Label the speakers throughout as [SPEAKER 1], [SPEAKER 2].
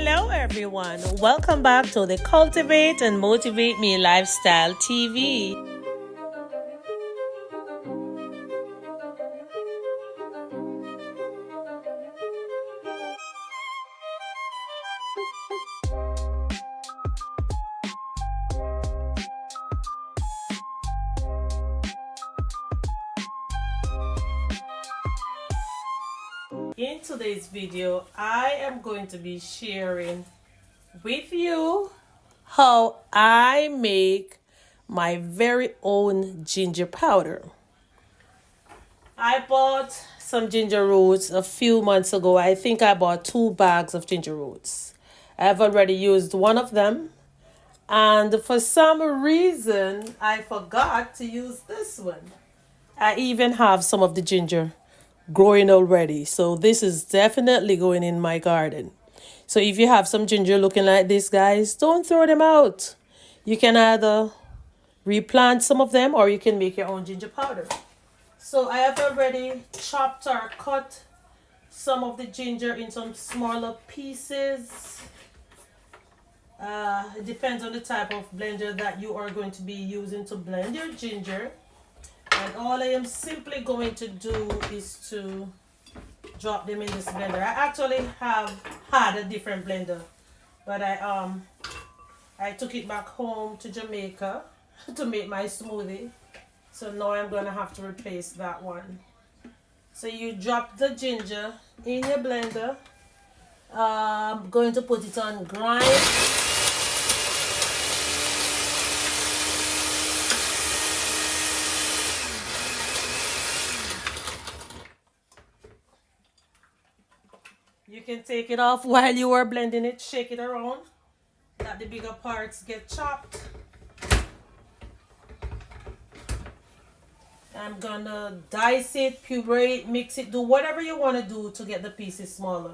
[SPEAKER 1] Hello everyone, welcome back to the Cultivate and Motivate Me Lifestyle TV. In today's video, I am going to be sharing with you how I make my very own ginger powder. I bought some ginger roots a few months ago. I think I bought 2 bags of ginger roots. I've already used one of them, and for some reason I forgot to use this one. I even have some of the ginger growing already, so this is definitely going in my garden. So if you have some ginger looking like this, guys, don't throw them out. You can either replant some of them or you can make your own ginger powder. So I have already chopped or cut some of the ginger in some smaller pieces. It depends on the type of blender that you are going to be using to blend your ginger. And all I am simply going to do is to drop them in this blender. I actually have had a different blender, but I took it back home to Jamaica to make my smoothie. So now I'm going to have to replace that one. So you drop the ginger in your blender. I'm going to put it on grind. You can take it off while you are blending it, shake it around, that the bigger parts get chopped. I'm gonna dice it, puree it, mix it, do whatever you want to do to get the pieces smaller.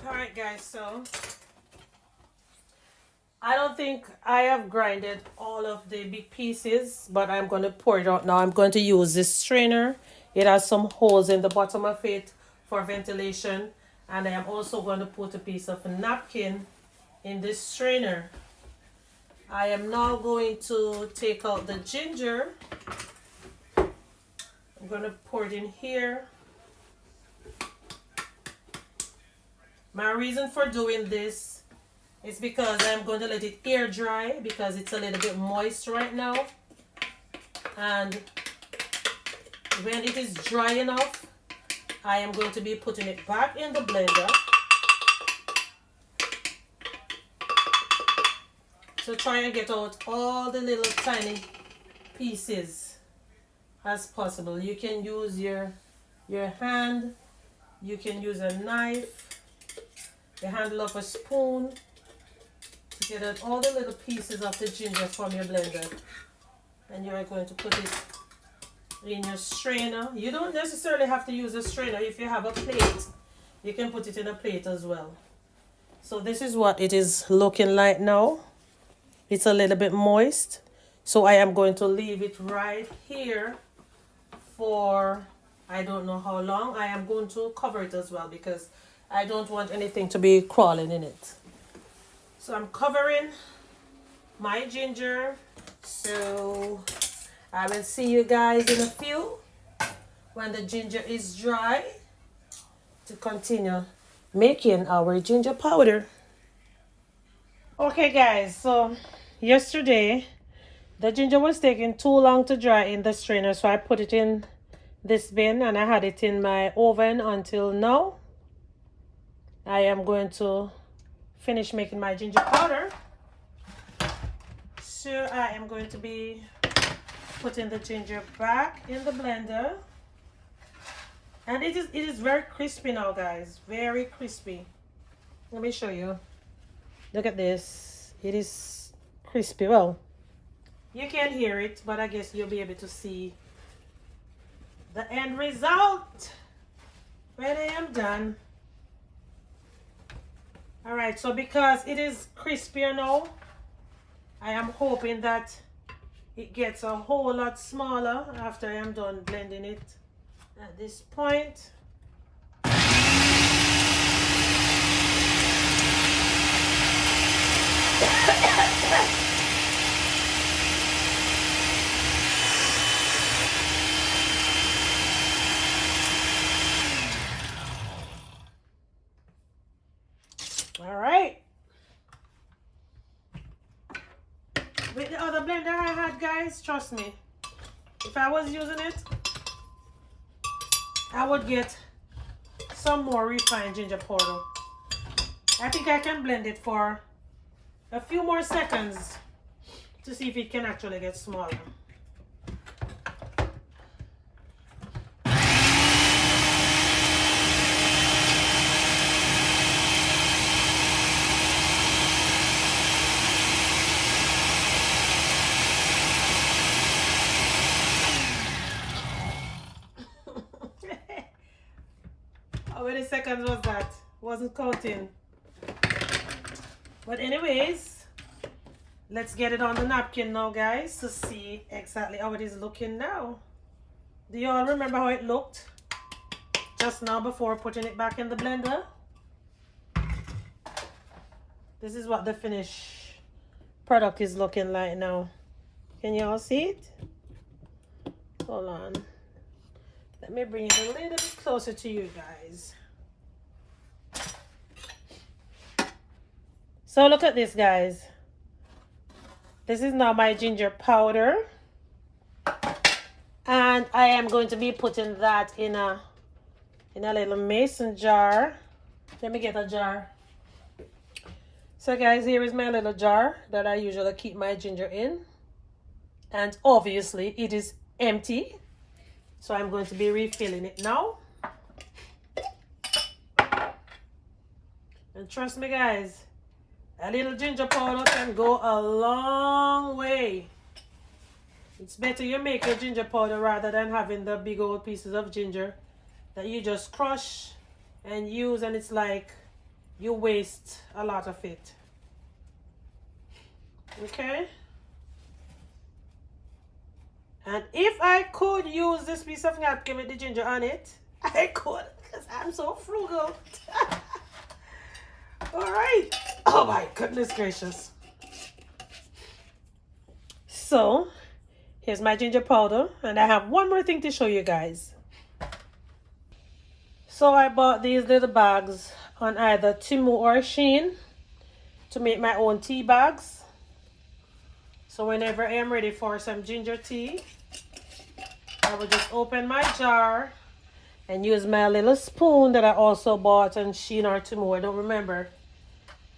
[SPEAKER 1] Alright guys, so I don't think I have grinded all of the big pieces, but I'm going to pour it out now. I'm going to use this strainer. It has some holes in the bottom of it for ventilation, and I am also going to put a piece of a napkin in this strainer. I am now going to take out the ginger. I'm going to pour it in here. My reason for doing this is because I'm going to let it air dry because it's a little bit moist right now. And when it is dry enough, I am going to be putting it back in the blender. So try and get out all the little tiny pieces as possible. You can use your hand, you can use a knife, the handle of a spoon to get out all the little pieces of the ginger from your blender. And you are going to put it in your strainer. You don't necessarily have to use a strainer. If you have a plate, you can put it in a plate as well. So this is what it is looking like now. It's a little bit moist. So I am going to leave it right here for I don't know how long. I am going to cover it as well because I don't want anything to be crawling in it. So I'm covering my ginger. So I will see you guys in a few when the ginger is dry to continue making our ginger powder. Okay guys, so yesterday the ginger was taking too long to dry in the strainer, so I put it in this bin and I had it in my oven until now. I am going to finish making my ginger powder. So I am going to be putting the ginger back in the blender. And it is very crispy now, guys. Very crispy. Let me show you. Look at this. It is crispy. Well, you can't hear it, but I guess you'll be able to see the end result when I am done. Alright, so because it is crispier now, I am hoping that it gets a whole lot smaller after I am done blending it at this point. Alright. With the other blender I had, guys, trust me, if I was using it, I would get some more refined ginger powder. I think I can blend it for a few more seconds to see if it can actually get smaller. How many seconds was that? Wasn't counting. But anyways, let's get it on the napkin now, guys, to see exactly how it is looking now. Do you all remember how it looked just now before putting it back in the blender? This is what the finished product is looking like now. Can you all see it? Hold on. Let me bring it a little bit closer to you guys. So look at this, guys. This is now my ginger powder. And I am going to be putting that in a little mason jar. Let me get a jar. So guys, here is my little jar that I usually keep my ginger in. And obviously it is empty. So I'm going to be refilling it now. And trust me, guys, a little ginger powder can go a long way. It's better you make your ginger powder rather than having the big old pieces of ginger that you just crush and use, and it's like you waste a lot of it. Okay? And if I could use this piece of napkin with the ginger on it, I could, because I'm so frugal. Alright. Oh my goodness gracious. So, here's my ginger powder. And I have one more thing to show you guys. So I bought these little bags on either Temu or Shein to make my own tea bags. So whenever I am ready for some ginger tea, I will just open my jar and use my little spoon that I also bought on Shein or Temu, I don't remember.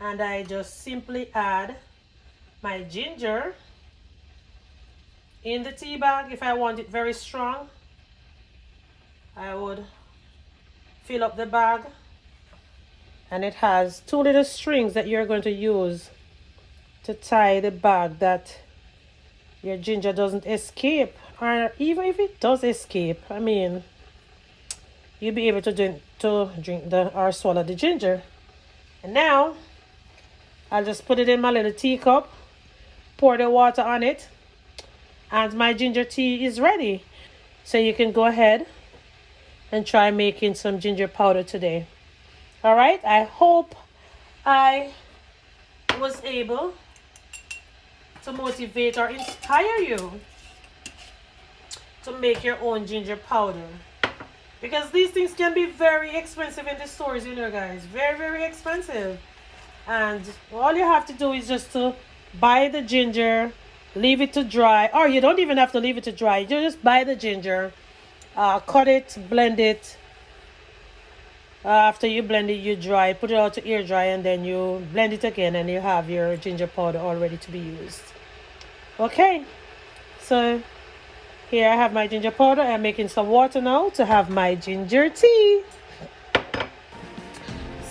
[SPEAKER 1] And I just simply add my ginger in the tea bag. If I want it very strong, I would fill up the bag. And it has two little strings that you're going to use to tie the bag that your ginger doesn't escape. Or even if it does escape, I mean, you'll be able to drink or swallow the ginger. And now I'll just put it in my little teacup, pour the water on it, and my ginger tea is ready. So you can go ahead and try making some ginger powder today. All right, I hope I was able to motivate or inspire you to make your own ginger powder, because these things can be very expensive in the stores, you know, guys. Very, very expensive. And all you have to do is just to buy the ginger, leave it to dry, or you don't even have to leave it to dry. You just buy the ginger, cut it, blend it. After you blend it, you dry, put it out to air dry, and then you blend it again, and you have your ginger powder all ready to be used. Okay, so here I have my ginger powder. I'm making some water now to have my ginger tea.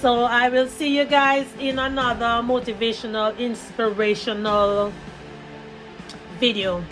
[SPEAKER 1] So I will see you guys in another motivational, inspirational video.